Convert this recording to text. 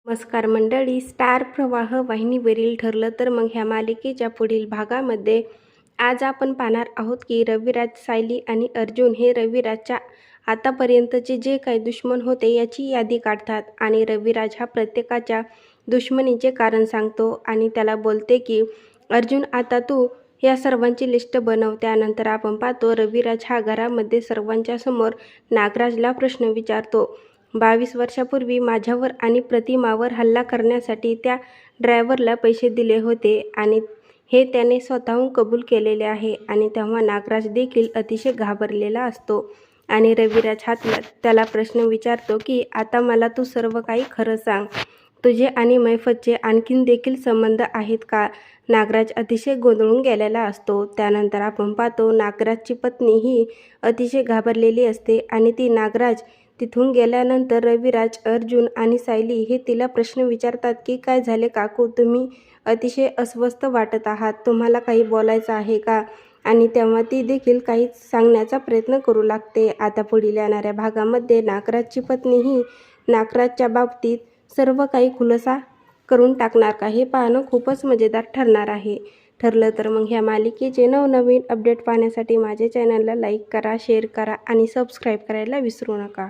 नमस्कार मंडळी, स्टार प्रवाह वाहिनीवरील ठरलं तर मग ह्या मालिकेच्या पुढील भागामध्ये आज आपण पाहणार आहोत की रविराज, सायली आणि अर्जुन हे रविराजच्या आतापर्यंतचे जे काही दुश्मन होते याची यादी काढतात आणि रविराज हा प्रत्येकाच्या दुश्मनीचे कारण सांगतो आणि त्याला बोलते की अर्जुन आता तू या सर्वांची लिस्ट बनव. त्यानंतर आपण पाहतो रविराज हा घरामध्ये सर्वांच्या समोर नागराजला प्रश्न विचारतो. 22 वर्षापूर्वी माझ्यावर आणि प्रतिमावर हल्ला करण्यासाठी त्या ड्रायव्हरला पैसे दिले होते आणि हे त्याने स्वतःहून कबूल केलेले आहे. आणि तेव्हा नागराज देखील अतिशय घाबरलेला असतो आणि रविराज हा त्याला प्रश्न विचारतो की आता मला तू सर्व काही खरं सांग, तुझे आणि मैफतचे आणखीन देखील संबंध आहेत का? नागराज अतिशय गोंधळून गेलेला असतो. त्यानंतर आपण पाहतो नागराजची पत्नी ही अतिशय घाबरलेली असते आणि ती नागराज तिथून गेल्यानंतर रविराज, अर्जुन आणि सायली हे तिला प्रश्न विचारतात की काय झाले काकू, तुम्ही अतिशय अस्वस्थ वाटत आहात, तुम्हाला काही बोलायचं आहे का? आणि तेव्हा ती देखील काही सांगण्याचा प्रयत्न करू लागते. आता पुढील येणाऱ्या भागामध्ये नागराजची पत्नी ही नागराजच्या बाबतीत सर्व काही खुलासा करून टाकणार का, हे पाहणं खूपच मजेदार ठरणार आहे. ठरलं तर मग ह्या मालिकेचे नवनवीन अपडेट पाहण्यासाठी माझ्या चॅनलला लाईक करा, शेअर करा आणि सबस्क्राईब करायला विसरू नका.